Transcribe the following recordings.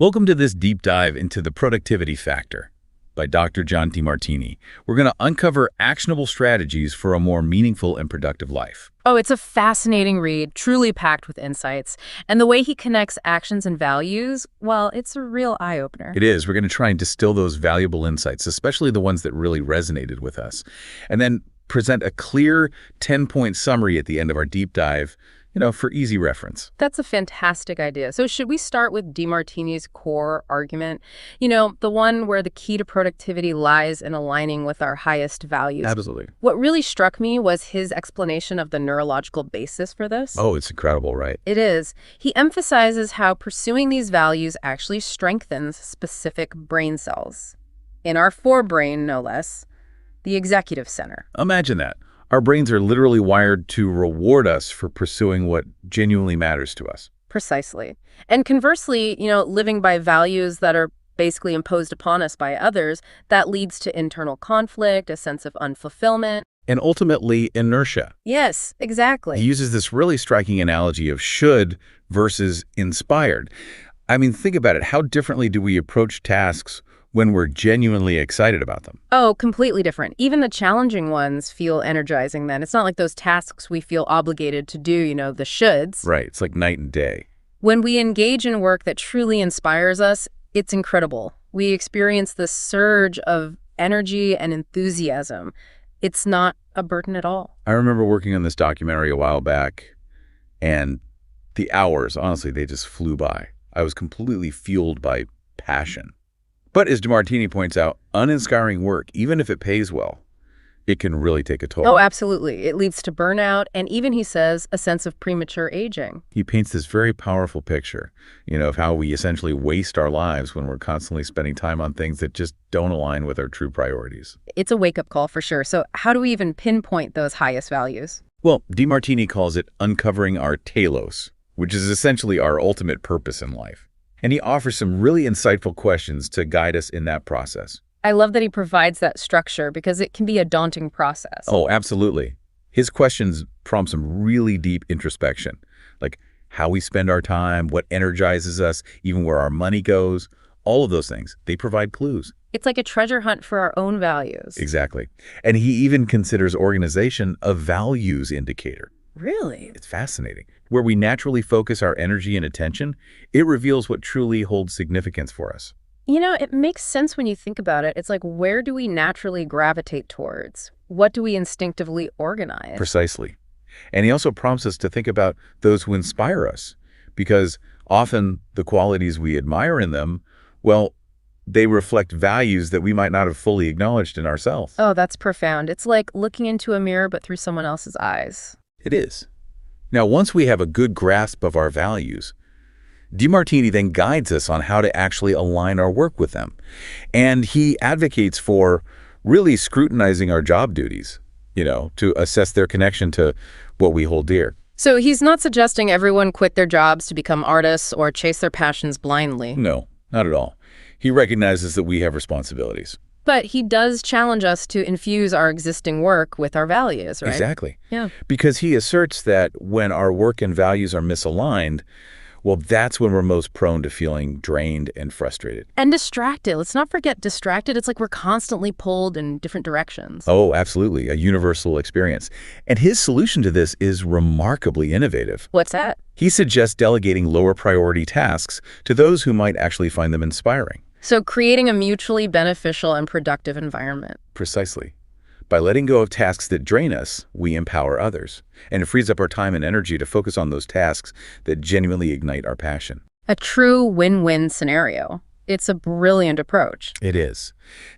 Welcome to this deep dive into the productivity factor by Dr. John Demartini. We're going to uncover actionable strategies for a more meaningful and productive life. Oh, it's a fascinating read, truly packed with insights. And the way he connects actions and values, well, it's a real eye-opener. It is. We're going to try and distill those valuable insights, especially the ones that really resonated with us, and then present a clear 10-point summary at the end of our deep dive, for easy reference. That's a fantastic idea. So should we start with Demartini's core argument? The one where the key to productivity lies in aligning with our highest values. Absolutely. What really struck me was his explanation of the neurological basis for this. Oh, it's incredible, right? It is. He emphasizes how pursuing these values actually strengthens specific brain cells. In our forebrain, no less, the executive center. Imagine that. Our brains are literally wired to reward us for pursuing what genuinely matters to us. Precisely. And conversely, living by values that are basically imposed upon us by others, that leads to internal conflict, a sense of unfulfillment. And ultimately, inertia. Yes, exactly. He uses this really striking analogy of should versus inspired. I mean, think about it. How differently do we approach tasks when we're genuinely excited about them? Oh, completely different. Even the challenging ones feel energizing then. It's not like those tasks we feel obligated to do, the shoulds. Right. It's like night and day. When we engage in work that truly inspires us, it's incredible. We experience this surge of energy and enthusiasm. It's not a burden at all. I remember working on this documentary a while back, and the hours, honestly, they just flew by. I was completely fueled by passion. But as Demartini points out, uninspiring work, even if it pays well, it can really take a toll. Oh, absolutely. It leads to burnout and even, he says, a sense of premature aging. He paints this very powerful picture, of how we essentially waste our lives when we're constantly spending time on things that just don't align with our true priorities. It's a wake-up call for sure. So how do we even pinpoint those highest values? Well, Demartini calls it uncovering our telos, which is essentially our ultimate purpose in life. And he offers some really insightful questions to guide us in that process. I love that he provides that structure because it can be a daunting process. Oh, absolutely. His questions prompt some really deep introspection, like how we spend our time, what energizes us, even where our money goes. All of those things, they provide clues. It's like a treasure hunt for our own values. Exactly. And he even considers organization a values indicator. Really? It's fascinating. Where we naturally focus our energy and attention, it reveals what truly holds significance for us. It makes sense when you think about it. It's like, where do we naturally gravitate towards? What do we instinctively organize? Precisely. And he also prompts us to think about those who inspire us, because often the qualities we admire in them, well, they reflect values that we might not have fully acknowledged in ourselves. Oh, that's profound. It's like looking into a mirror, but through someone else's eyes. It is. Now, once we have a good grasp of our values, Demartini then guides us on how to actually align our work with them. And he advocates for really scrutinizing our job duties, to assess their connection to what we hold dear. So he's not suggesting everyone quit their jobs to become artists or chase their passions blindly. No, not at all. He recognizes that we have responsibilities. But he does challenge us to infuse our existing work with our values, right? Exactly. Yeah. Because he asserts that when our work and values are misaligned, well, that's when we're most prone to feeling drained and frustrated. And distracted. Let's not forget distracted. It's like we're constantly pulled in different directions. Oh, absolutely. A universal experience. And his solution to this is remarkably innovative. What's that? He suggests delegating lower priority tasks to those who might actually find them inspiring. So creating a mutually beneficial and productive environment. Precisely. By letting go of tasks that drain us, we empower others. And it frees up our time and energy to focus on those tasks that genuinely ignite our passion. A true win-win scenario. It's a brilliant approach. It is.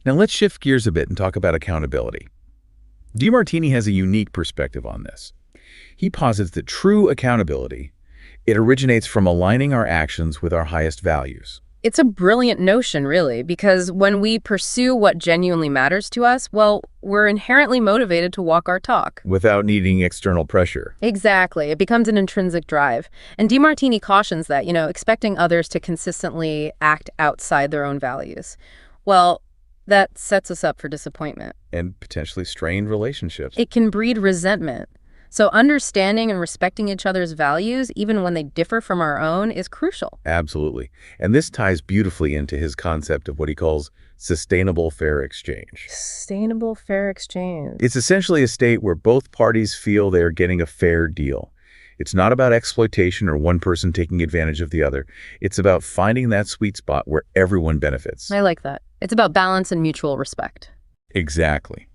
Now let's shift gears a bit and talk about accountability. Demartini has a unique perspective on this. He posits that true accountability, it originates from aligning our actions with our highest values. It's a brilliant notion, really, because when we pursue what genuinely matters to us, well, we're inherently motivated to walk our talk. Without needing external pressure. Exactly. It becomes an intrinsic drive. And Demartini cautions that, expecting others to consistently act outside their own values. Well, that sets us up for disappointment. And potentially strained relationships. It can breed resentment. So understanding and respecting each other's values, even when they differ from our own, is crucial. Absolutely. And this ties beautifully into his concept of what he calls sustainable fair exchange. Sustainable fair exchange. It's essentially a state where both parties feel they are getting a fair deal. It's not about exploitation or one person taking advantage of the other. It's about finding that sweet spot where everyone benefits. I like that. It's about balance and mutual respect. Exactly.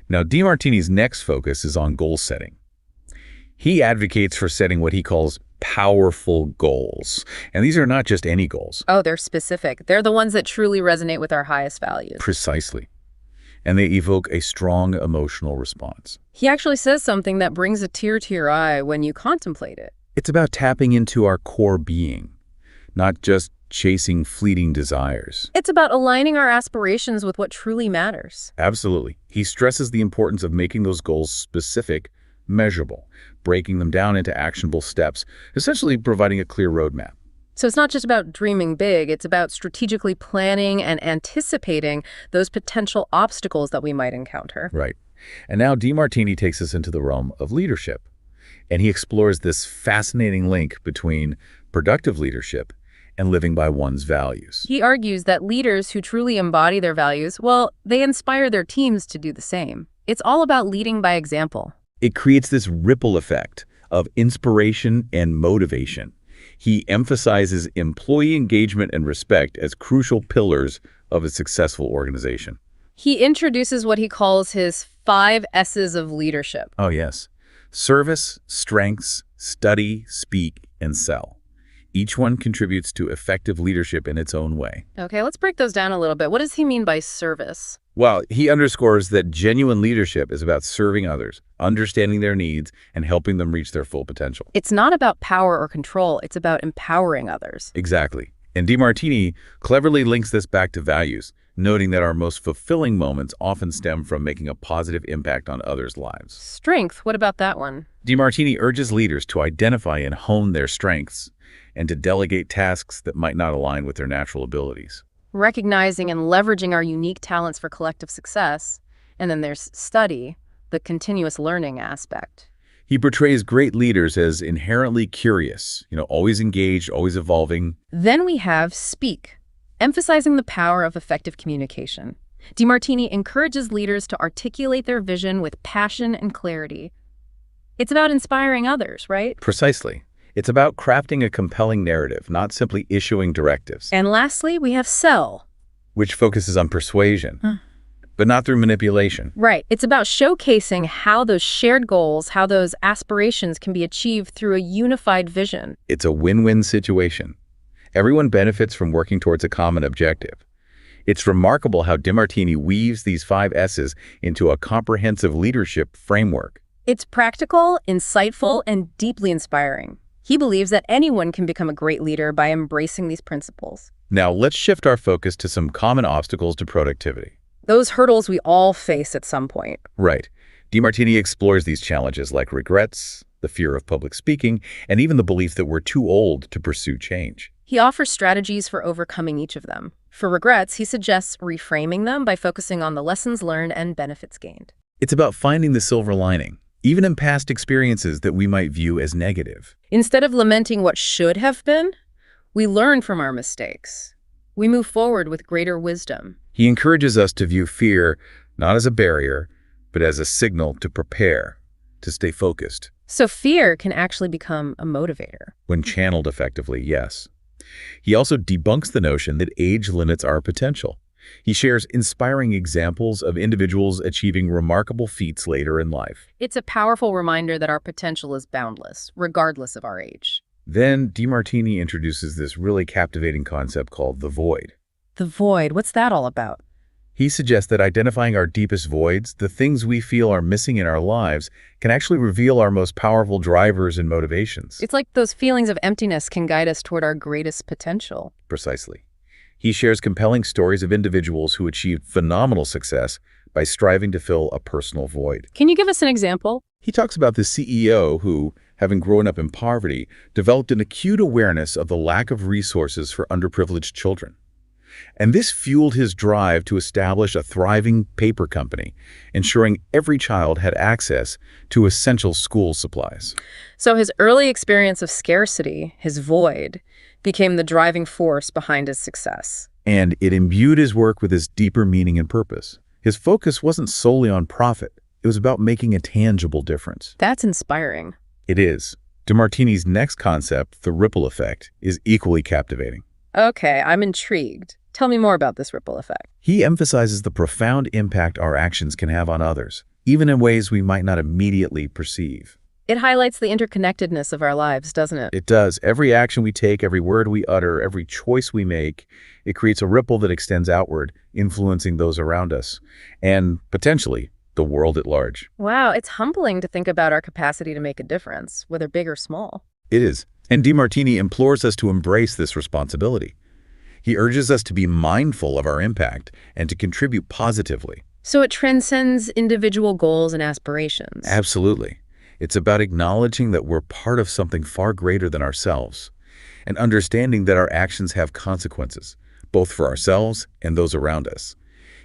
Now, Demartini's next focus is on goal setting. He advocates for setting what he calls powerful goals. And these are not just any goals. Oh, they're specific. They're the ones that truly resonate with our highest values. Precisely. And they evoke a strong emotional response. He actually says something that brings a tear to your eye when you contemplate it. It's about tapping into our core being, not just chasing fleeting desires. It's about aligning our aspirations with what truly matters. Absolutely. He stresses the importance of making those goals specific, measurable, breaking them down into actionable steps, essentially providing a clear roadmap. So it's not just about dreaming big, it's about strategically planning and anticipating those potential obstacles that we might encounter. Right. And now Demartini takes us into the realm of leadership. And he explores this fascinating link between productive leadership and living by one's values. He argues that leaders who truly embody their values, well, they inspire their teams to do the same. It's all about leading by example. It creates this ripple effect of inspiration and motivation. He emphasizes employee engagement and respect as crucial pillars of a successful organization. He introduces what he calls his 5 S's of leadership. Oh, yes. Service, strengths, study, speak, and sell. Each one contributes to effective leadership in its own way. Okay, let's break those down a little bit. What does he mean by service? Well, he underscores that genuine leadership is about serving others, understanding their needs, and helping them reach their full potential. It's not about power or control. It's about empowering others. Exactly. And Demartini cleverly links this back to values, noting that our most fulfilling moments often stem from making a positive impact on others' lives. Strength, what about that one? Demartini urges leaders to identify and hone their strengths and to delegate tasks that might not align with their natural abilities. Recognizing and leveraging our unique talents for collective success. And then there's study, the continuous learning aspect. He portrays great leaders as inherently curious, always engaged, always evolving. Then we have speak, emphasizing the power of effective communication. Demartini encourages leaders to articulate their vision with passion and clarity. It's about inspiring others, right? Precisely. It's about crafting a compelling narrative, not simply issuing directives. And lastly, we have sell, which focuses on persuasion, but not through manipulation. Right. It's about showcasing how those shared goals, how those aspirations can be achieved through a unified vision. It's a win-win situation. Everyone benefits from working towards a common objective. It's remarkable how Demartini weaves these 5 S's into a comprehensive leadership framework. It's practical, insightful, and deeply inspiring. He believes that anyone can become a great leader by embracing these principles. Now, let's shift our focus to some common obstacles to productivity. Those hurdles we all face at some point. Right. Demartini explores these challenges like regrets, the fear of public speaking, and even the belief that we're too old to pursue change. He offers strategies for overcoming each of them. For regrets, he suggests reframing them by focusing on the lessons learned and benefits gained. It's about finding the silver lining, even in past experiences that we might view as negative. Instead of lamenting what should have been, we learn from our mistakes. We move forward with greater wisdom. He encourages us to view fear not as a barrier, but as a signal to prepare, to stay focused. So fear can actually become a motivator. When channeled effectively, yes. He also debunks the notion that age limits our potential. He shares inspiring examples of individuals achieving remarkable feats later in life. It's a powerful reminder that our potential is boundless, regardless of our age. Then Demartini introduces this really captivating concept called the void. The void, what's that all about? He suggests that identifying our deepest voids, the things we feel are missing in our lives, can actually reveal our most powerful drivers and motivations. It's like those feelings of emptiness can guide us toward our greatest potential. Precisely. He shares compelling stories of individuals who achieved phenomenal success by striving to fill a personal void. Can you give us an example? He talks about the CEO who, having grown up in poverty, developed an acute awareness of the lack of resources for underprivileged children. And this fueled his drive to establish a thriving paper company, ensuring every child had access to essential school supplies. So his early experience of scarcity, his void, became the driving force behind his success. And it imbued his work with this deeper meaning and purpose. His focus wasn't solely on profit. It was about making a tangible difference. That's inspiring. It is. Demartini's next concept, the ripple effect, is equally captivating. Okay, I'm intrigued. Tell me more about this ripple effect. He emphasizes the profound impact our actions can have on others, even in ways we might not immediately perceive. It highlights the interconnectedness of our lives, doesn't it? It does. Every action we take, every word we utter, every choice we make, it creates a ripple that extends outward, influencing those around us, and potentially the world at large. Wow, it's humbling to think about our capacity to make a difference, whether big or small. It is. And Demartini implores us to embrace this responsibility. He urges us to be mindful of our impact and to contribute positively. So it transcends individual goals and aspirations. Absolutely. It's about acknowledging that we're part of something far greater than ourselves and understanding that our actions have consequences, both for ourselves and those around us.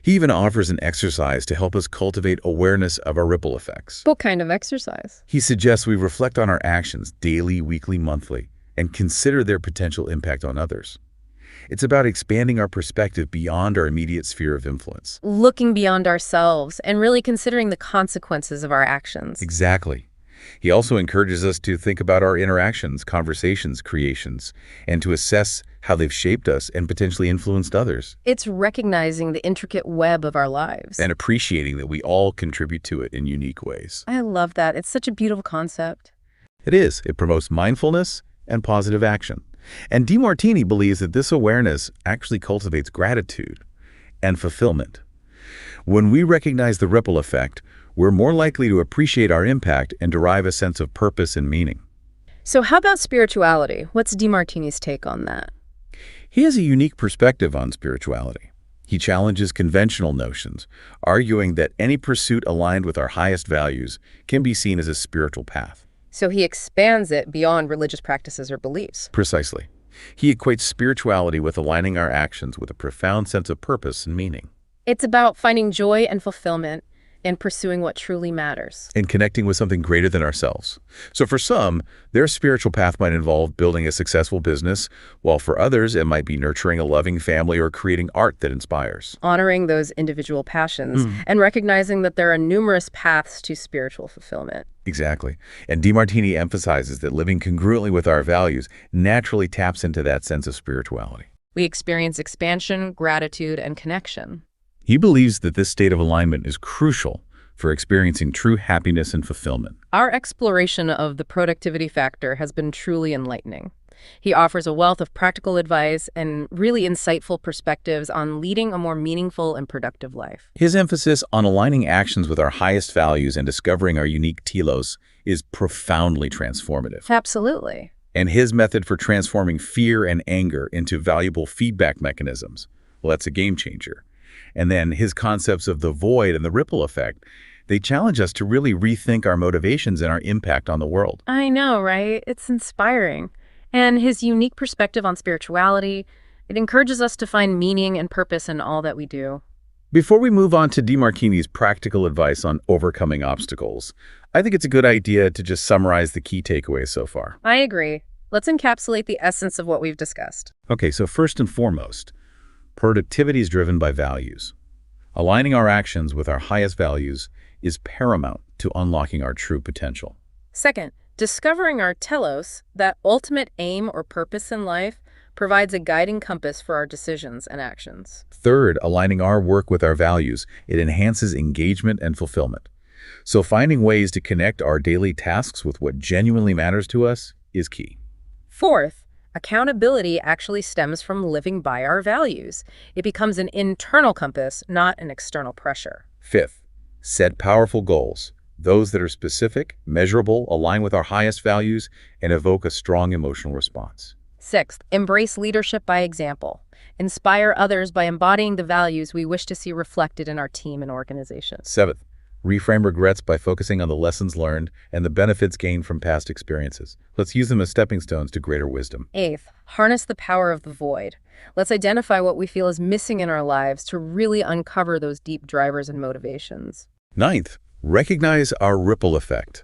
He even offers an exercise to help us cultivate awareness of our ripple effects. What kind of exercise? He suggests we reflect on our actions daily, weekly, monthly, and consider their potential impact on others. It's about expanding our perspective beyond our immediate sphere of influence. Looking beyond ourselves and really considering the consequences of our actions. Exactly. He also encourages us to think about our interactions, conversations, creations, and to assess how they've shaped us and potentially influenced others. It's recognizing the intricate web of our lives. And appreciating that we all contribute to it in unique ways. I love that. It's such a beautiful concept. It is. It promotes mindfulness and positive action. And Demartini believes that this awareness actually cultivates gratitude and fulfillment. When we recognize the ripple effect, we're more likely to appreciate our impact and derive a sense of purpose and meaning. So how about spirituality? What's Demartini's take on that? He has a unique perspective on spirituality. He challenges conventional notions, arguing that any pursuit aligned with our highest values can be seen as a spiritual path. So he expands it beyond religious practices or beliefs. Precisely. He equates spirituality with aligning our actions with a profound sense of purpose and meaning. It's about finding joy and fulfillment and pursuing what truly matters. And connecting with something greater than ourselves. So for some, their spiritual path might involve building a successful business, while for others, it might be nurturing a loving family or creating art that inspires. Honoring those individual passions and recognizing that there are numerous paths to spiritual fulfillment. Exactly. And Demartini emphasizes that living congruently with our values naturally taps into that sense of spirituality. We experience expansion, gratitude, and connection. He believes that this state of alignment is crucial for experiencing true happiness and fulfillment. Our exploration of the productivity factor has been truly enlightening. He offers a wealth of practical advice and really insightful perspectives on leading a more meaningful and productive life. His emphasis on aligning actions with our highest values and discovering our unique telos is profoundly transformative. Absolutely. And his method for transforming fear and anger into valuable feedback mechanisms, well, that's a game changer. And then his concepts of the void and the ripple effect, they challenge us to really rethink our motivations and our impact on the world. I know, right? It's inspiring. And his unique perspective on spirituality, it encourages us to find meaning and purpose in all that we do. Before we move on to Demartini's practical advice on overcoming obstacles, I think it's a good idea to just summarize the key takeaways so far. I agree. Let's encapsulate the essence of what we've discussed. Okay, so first and foremost, productivity is driven by values. Aligning our actions with our highest values is paramount to unlocking our true potential. Second, discovering our telos, that ultimate aim or purpose in life, provides a guiding compass for our decisions and actions. Third, aligning our work with our values, it enhances engagement and fulfillment. So finding ways to connect our daily tasks with what genuinely matters to us is key. Fourth, accountability actually stems from living by our values. It becomes an internal compass, not an external pressure. Fifth, set powerful goals. Those that are specific, measurable, align with our highest values, and evoke a strong emotional response. Sixth, embrace leadership by example. Inspire others by embodying the values we wish to see reflected in our team and organization. Seventh, reframe regrets by focusing on the lessons learned and the benefits gained from past experiences. Let's use them as stepping stones to greater wisdom. Eighth, harness the power of the void. Let's identify what we feel is missing in our lives to really uncover those deep drivers and motivations. Ninth, recognize our ripple effect.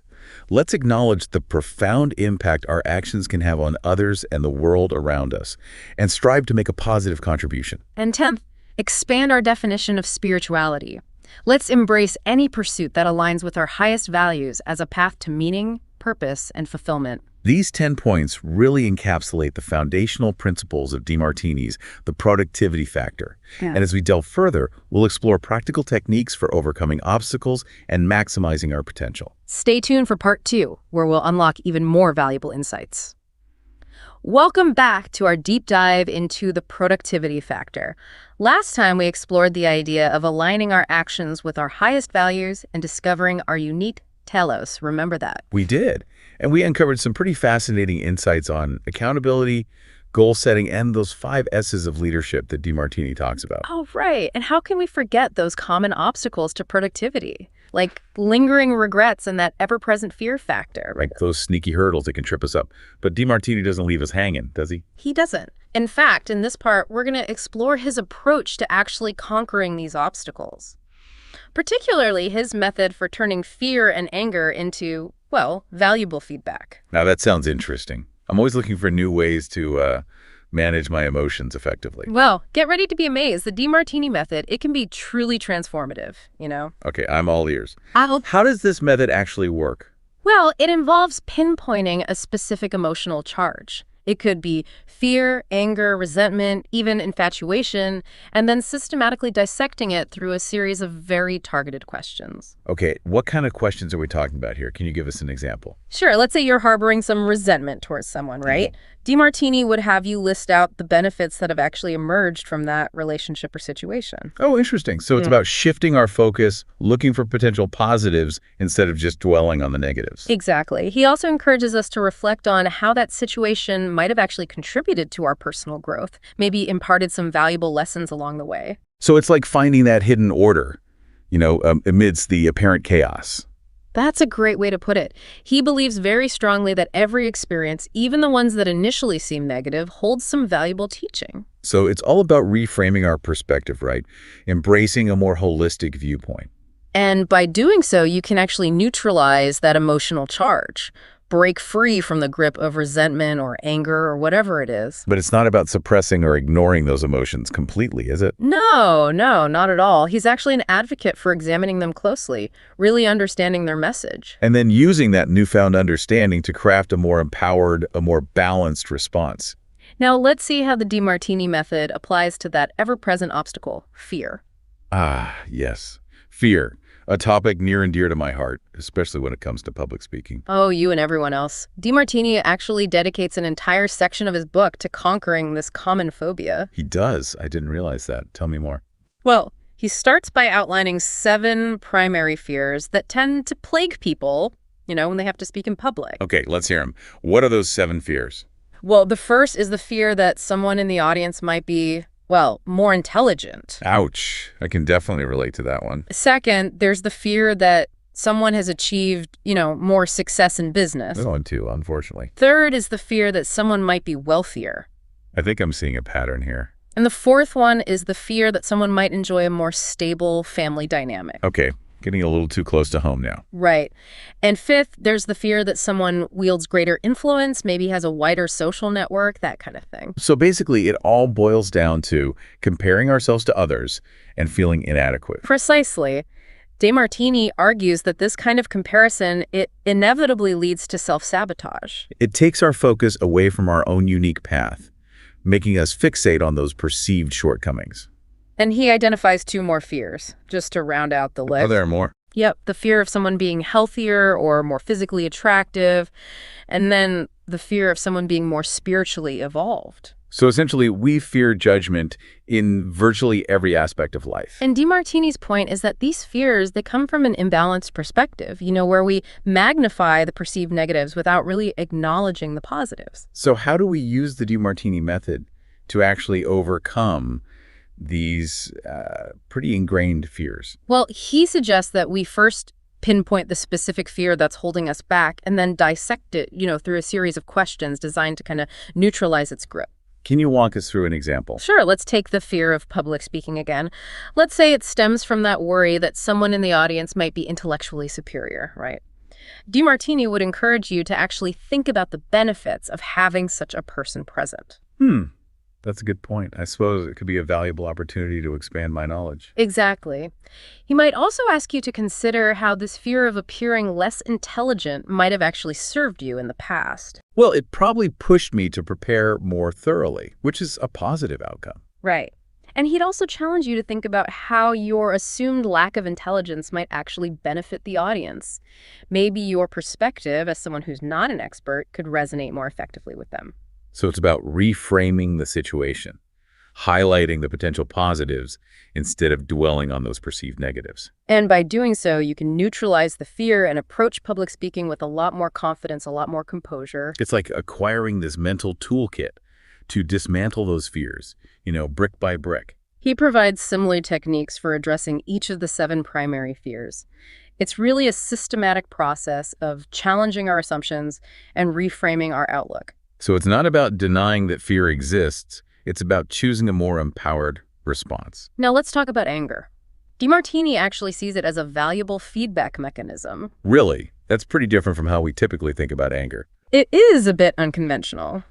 Let's acknowledge the profound impact our actions can have on others and the world around us, and strive to make a positive contribution. And 10th, expand our definition of spirituality. Let's embrace any pursuit that aligns with our highest values as a path to meaning, purpose, and fulfillment. These 10 points really encapsulate the foundational principles of Demartini's The Productivity Factor. Yeah. And as we delve further, we'll explore practical techniques for overcoming obstacles and maximizing our potential. Stay tuned for part 2, where we'll unlock even more valuable insights. Welcome back to our deep dive into the productivity factor. Last time we explored the idea of aligning our actions with our highest values and discovering our unique telos. Remember that? We did. And we uncovered some pretty fascinating insights on accountability, goal setting, and those 5 S's of leadership that Demartini talks about. Oh, right. And how can we forget those common obstacles to productivity? Like lingering regrets and that ever-present fear factor. Like those sneaky hurdles that can trip us up. But Demartini doesn't leave us hanging, does he? He doesn't. In fact, in this part, we're going to explore his approach to actually conquering these obstacles. Particularly his method for turning fear and anger into, well, valuable feedback. Now that sounds interesting. I'm always looking for new ways to manage my emotions effectively. Well, get ready to be amazed. The Demartini method, it can be truly transformative, you know? Okay, I'm all ears. How does this method actually work? Well, it involves pinpointing a specific emotional charge. It could be fear, anger, resentment, even infatuation, and then systematically dissecting it through a series of very targeted questions. Okay, what kind of questions are we talking about here? Can you give us an example? Sure, let's say you're harboring some resentment towards someone, right? Demartini would have you list out the benefits that have actually emerged from that relationship or situation. Oh, interesting. So it's about shifting our focus, looking for potential positives instead of just dwelling on the negatives. Exactly. He also encourages us to reflect on how that situation might have actually contributed to our personal growth, maybe imparted some valuable lessons along the way. So it's like finding that hidden order, amidst the apparent chaos. That's a great way to put it. He believes very strongly that every experience, even the ones that initially seem negative, holds some valuable teaching. So it's all about reframing our perspective, right? Embracing a more holistic viewpoint. And by doing so, you can actually neutralize that emotional charge, break free from the grip of resentment or anger or whatever it is. But it's not about suppressing or ignoring those emotions completely, is it? No, not at all. He's actually an advocate for examining them closely, really understanding their message. And then using that newfound understanding to craft a more empowered, a more balanced response. Now, let's see how the Demartini method applies to that ever-present obstacle, fear. Ah, yes. Fear. A topic near and dear to my heart, especially when it comes to public speaking. Oh, you and everyone else. Demartini actually dedicates an entire section of his book to conquering this common phobia. He does. I didn't realize that. Tell me more. Well, he starts by outlining 7 primary fears that tend to plague people, when they have to speak in public. Okay, let's hear them. What are those 7 fears? Well, the first is the fear that someone in the audience might be, more intelligent. Ouch. I can definitely relate to that one. Second, there's the fear that someone has achieved, more success in business. That one too, unfortunately. Third is the fear that someone might be wealthier. I think I'm seeing a pattern here. And the fourth one is the fear that someone might enjoy a more stable family dynamic. Okay, getting a little too close to home now. Right. And fifth, there's the fear that someone wields greater influence, maybe has a wider social network, that kind of thing. So basically, it all boils down to comparing ourselves to others and feeling inadequate. Precisely. Demartini argues that this kind of comparison, it inevitably leads to self-sabotage. It takes our focus away from our own unique path, making us fixate on those perceived shortcomings. And he identifies 2 more fears, just to round out the list. Oh, there are more? Yep, the fear of someone being healthier or more physically attractive, and then the fear of someone being more spiritually evolved. So essentially, we fear judgment in virtually every aspect of life. And Demartini's point is that these fears, they come from an imbalanced perspective, where we magnify the perceived negatives without really acknowledging the positives. So how do we use the Demartini method to actually overcome these pretty ingrained fears? Well, he suggests that we first pinpoint the specific fear that's holding us back and then dissect it, through a series of questions designed to kind of neutralize its grip. Can you walk us through an example? Sure, let's take the fear of public speaking again. Let's say it stems from that worry that someone in the audience might be intellectually superior, right? Demartini would encourage you to actually think about the benefits of having such a person present. That's a good point. I suppose it could be a valuable opportunity to expand my knowledge. Exactly. He might also ask you to consider how this fear of appearing less intelligent might have actually served you in the past. Well, it probably pushed me to prepare more thoroughly, which is a positive outcome. Right. And he'd also challenge you to think about how your assumed lack of intelligence might actually benefit the audience. Maybe your perspective, as someone who's not an expert, could resonate more effectively with them. So it's about reframing the situation, highlighting the potential positives instead of dwelling on those perceived negatives. And by doing so, you can neutralize the fear and approach public speaking with a lot more confidence, a lot more composure. It's like acquiring this mental toolkit to dismantle those fears, brick by brick. He provides similar techniques for addressing each of the 7 primary fears. It's really a systematic process of challenging our assumptions and reframing our outlook. So it's not about denying that fear exists. It's about choosing a more empowered response. Now let's talk about anger. Demartini actually sees it as a valuable feedback mechanism. Really? That's pretty different from how we typically think about anger. It is a bit unconventional.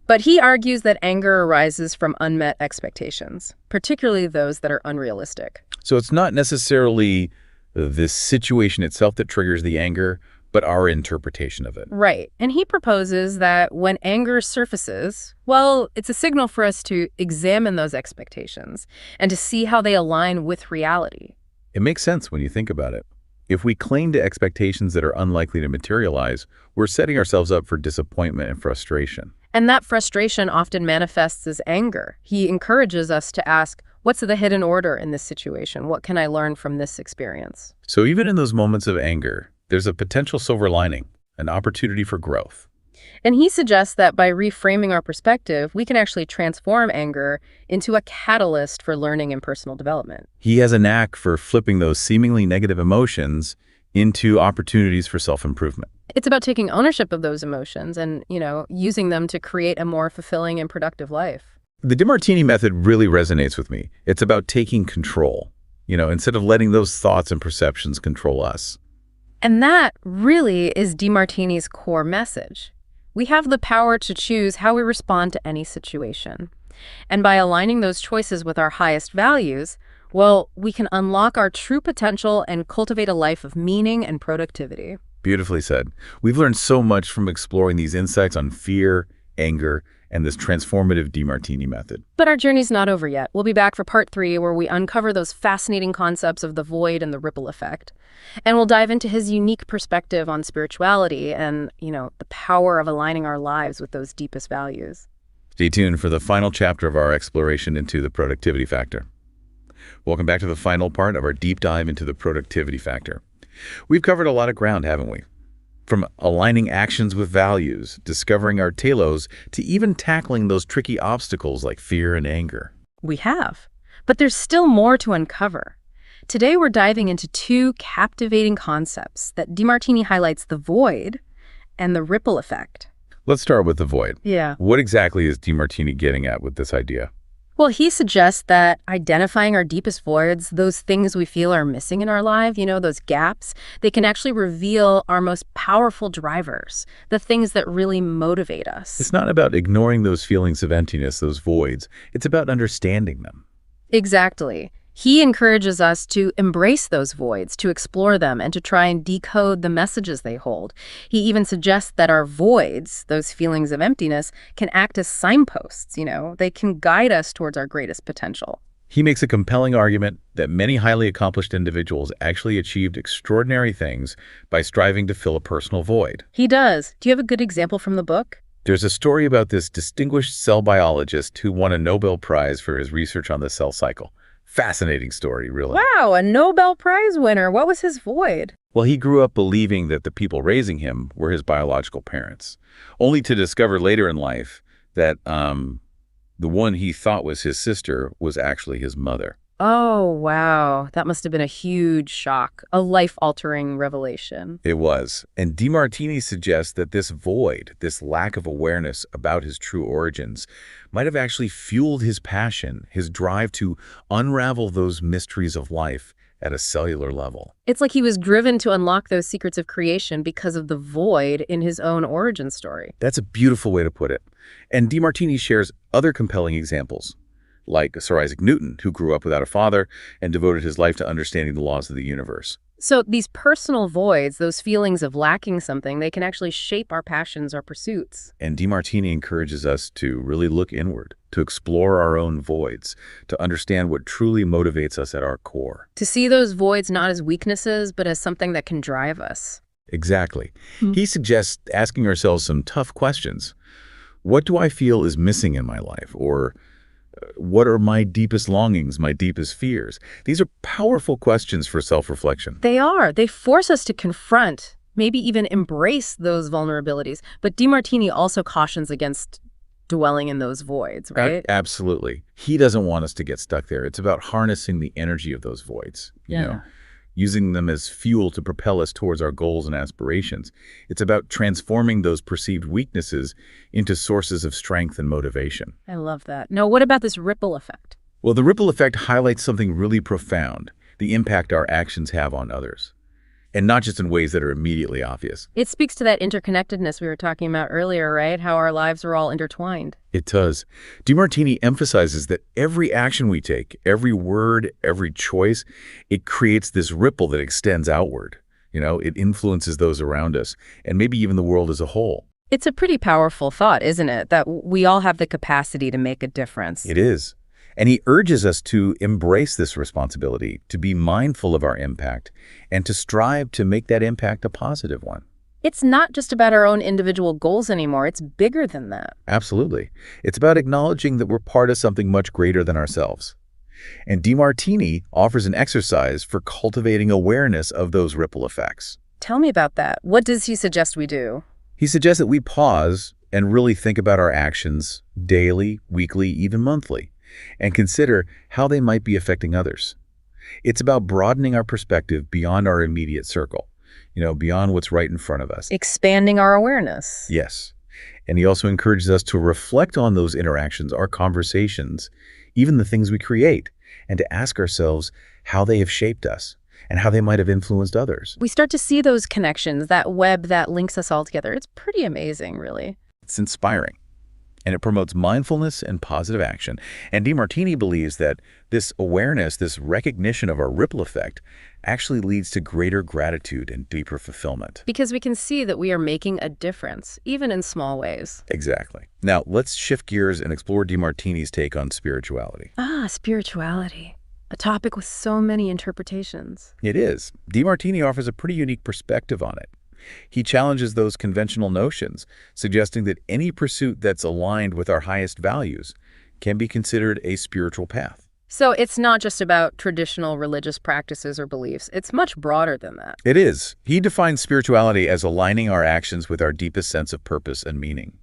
But he argues that anger arises from unmet expectations, particularly those that are unrealistic. So it's not necessarily the situation itself that triggers the anger, but our interpretation of it. Right. And he proposes that when anger surfaces, well, it's a signal for us to examine those expectations and to see how they align with reality. It makes sense when you think about it. If we cling to expectations that are unlikely to materialize, we're setting ourselves up for disappointment and frustration. And that frustration often manifests as anger. He encourages us to ask, what's the hidden order in this situation? What can I learn from this experience? So even in those moments of anger, there's a potential silver lining, an opportunity for growth. And he suggests that by reframing our perspective, we can actually transform anger into a catalyst for learning and personal development. He has a knack for flipping those seemingly negative emotions into opportunities for self-improvement. It's about taking ownership of those emotions and, using them to create a more fulfilling and productive life. The Demartini method really resonates with me. It's about taking control, instead of letting those thoughts and perceptions control us. And that really is Demartini's core message. We have the power to choose how we respond to any situation. And by aligning those choices with our highest values, well, we can unlock our true potential and cultivate a life of meaning and productivity. Beautifully said. We've learned so much from exploring these insights on fear, anger, and this transformative Demartini method. But our journey's not over yet. We'll be back for part 3, where we uncover those fascinating concepts of the void and the ripple effect. And we'll dive into his unique perspective on spirituality and, the power of aligning our lives with those deepest values. Stay tuned for the final chapter of our exploration into the productivity factor. Welcome back to the final part of our deep dive into the productivity factor. We've covered a lot of ground, haven't we? From aligning actions with values, discovering our telos, to even tackling those tricky obstacles like fear and anger. We have. But there's still more to uncover. Today we're diving into 2 captivating concepts that Demartini highlights: the void and the ripple effect. Let's start with the void. Yeah. What exactly is Demartini getting at with this idea? Well, he suggests that identifying our deepest voids, those things we feel are missing in our life, those gaps, they can actually reveal our most powerful drivers, the things that really motivate us. It's not about ignoring those feelings of emptiness, those voids. It's about understanding them. Exactly. He encourages us to embrace those voids, to explore them, and to try and decode the messages they hold. He even suggests that our voids, those feelings of emptiness, can act as signposts, They can guide us towards our greatest potential. He makes a compelling argument that many highly accomplished individuals actually achieved extraordinary things by striving to fill a personal void. He does. Do you have a good example from the book? There's a story about this distinguished cell biologist who won a Nobel Prize for his research on the cell cycle. Fascinating story, really. Wow, a Nobel Prize winner. What was his void? Well, he grew up believing that the people raising him were his biological parents, only to discover later in life that The one he thought was his sister was actually his mother. Oh, wow. That must have been a huge shock, a life-altering revelation. It was. And Demartini suggests that this void, this lack of awareness about his true origins, might have actually fueled his passion, his drive to unravel those mysteries of life at a cellular level. It's like he was driven to unlock those secrets of creation because of the void in his own origin story. That's a beautiful way to put it. And Demartini shares other compelling examples, like Sir Isaac Newton, who grew up without a father and devoted his life to understanding the laws of the universe. So these personal voids, those feelings of lacking something, they can actually shape our passions, our pursuits. And Demartini encourages us to really look inward, to explore our own voids, to understand what truly motivates us at our core. To see those voids not as weaknesses, but as something that can drive us. Exactly. He suggests asking ourselves some tough questions. What do I feel is missing in my life? Or what are my deepest longings, my deepest fears? These are powerful questions for self-reflection. They are. They force us to confront, maybe even embrace those vulnerabilities. But Demartini also cautions against dwelling in those voids, right? Absolutely. He doesn't want us to get stuck there. It's about harnessing the energy of those voids, you know, using them as fuel to propel us towards our goals and aspirations. It's about transforming those perceived weaknesses into sources of strength and motivation. I love that. Now, what about this ripple effect? Well, the ripple effect highlights something really profound, the impact our actions have on others. And not just in ways that are immediately obvious. It speaks to that interconnectedness we were talking about earlier, right? How our lives are all intertwined. It does. Demartini emphasizes that every action we take, every word, every choice, it creates this ripple that extends outward. You know, it influences those around us, and maybe even the world as a whole. It's a pretty powerful thought, isn't it? That we all have the capacity to make a difference. It is. And he urges us to embrace this responsibility, to be mindful of our impact, and to strive to make that impact a positive one. It's not just about our own individual goals anymore. It's bigger than that. Absolutely. It's about acknowledging that we're part of something much greater than ourselves. And Demartini offers an exercise for cultivating awareness of those ripple effects. Tell me about that. What does he suggest we do? He suggests that we pause and really think about our actions daily, weekly, even monthly, and consider how they might be affecting others. It's about broadening our perspective beyond our immediate circle, beyond what's right in front of us. Expanding our awareness. Yes. And he also encourages us to reflect on those interactions, our conversations, even the things we create, and to ask ourselves how they have shaped us and how they might have influenced others. We start to see those connections, that web that links us all together. It's pretty amazing, really. It's inspiring. And it promotes mindfulness and positive action. And Demartini believes that this awareness, this recognition of our ripple effect, actually leads to greater gratitude and deeper fulfillment. Because we can see that we are making a difference, even in small ways. Exactly. Now, let's shift gears and explore Demartini's take on spirituality. Spirituality. A topic with so many interpretations. It is. Demartini offers a pretty unique perspective on it. He challenges those conventional notions, suggesting that any pursuit that's aligned with our highest values can be considered a spiritual path. So it's not just about traditional religious practices or beliefs. It's much broader than that. It is. He defines spirituality as aligning our actions with our deepest sense of purpose and meaning,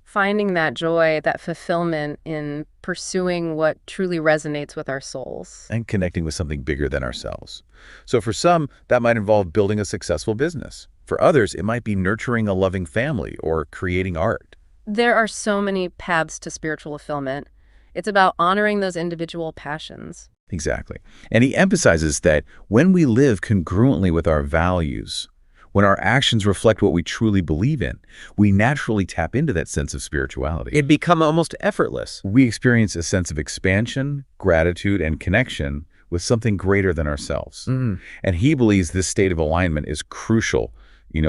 Finding that joy, that fulfillment in pursuing what truly resonates with our souls. And connecting with something bigger than ourselves. So for some, that might involve building a successful business. For others, it might be nurturing a loving family or creating art. There are so many paths to spiritual fulfillment. It's about honoring those individual passions. Exactly. And he emphasizes that when we live congruently with our values, when our actions reflect what we truly believe in, we naturally tap into that sense of spirituality. It becomes almost effortless. We experience a sense of expansion, gratitude, and connection with something greater than ourselves. And he believes this state of alignment is crucial,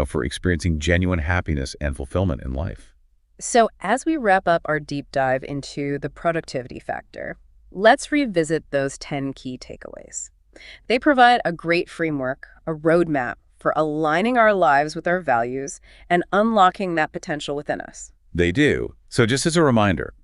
for experiencing genuine happiness and fulfillment in life. So as we wrap up our deep dive into the productivity factor, let's revisit those 10 key takeaways. They provide a great framework, a roadmap for aligning our lives with our values and unlocking that potential within us. They do. So just as a reminder,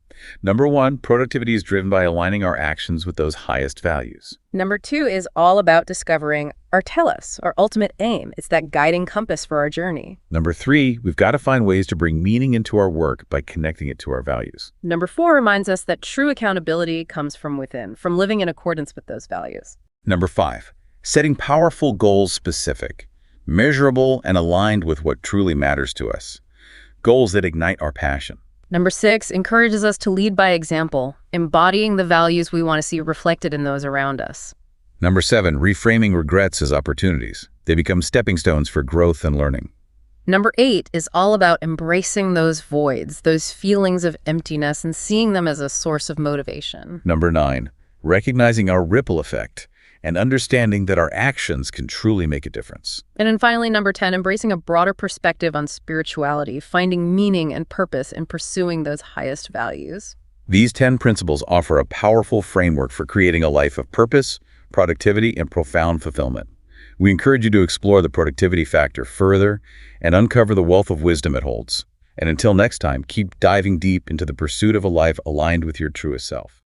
Number 1, productivity is driven by aligning our actions with those highest values. Number 2 is all about discovering our telos, our ultimate aim. It's that guiding compass for our journey. Number 3, we've got to find ways to bring meaning into our work by connecting it to our values. Number 4 reminds us that true accountability comes from within, from living in accordance with those values. Number 5, setting powerful goals specific, measurable, and aligned with what truly matters to us. Goals that ignite our passion. Number 6 encourages us to lead by example, embodying the values we want to see reflected in those around us. Number 7, reframing regrets as opportunities. They become stepping stones for growth and learning. Number 8 is all about embracing those voids, those feelings of emptiness, and seeing them as a source of motivation. Number 9, recognizing our ripple effect and understanding that our actions can truly make a difference. And then finally, number 10, embracing a broader perspective on spirituality, finding meaning and purpose in pursuing those highest values. These 10 principles offer a powerful framework for creating a life of purpose, productivity, and profound fulfillment. We encourage you to explore the productivity factor further and uncover the wealth of wisdom it holds. And until next time, keep diving deep into the pursuit of a life aligned with your truest self.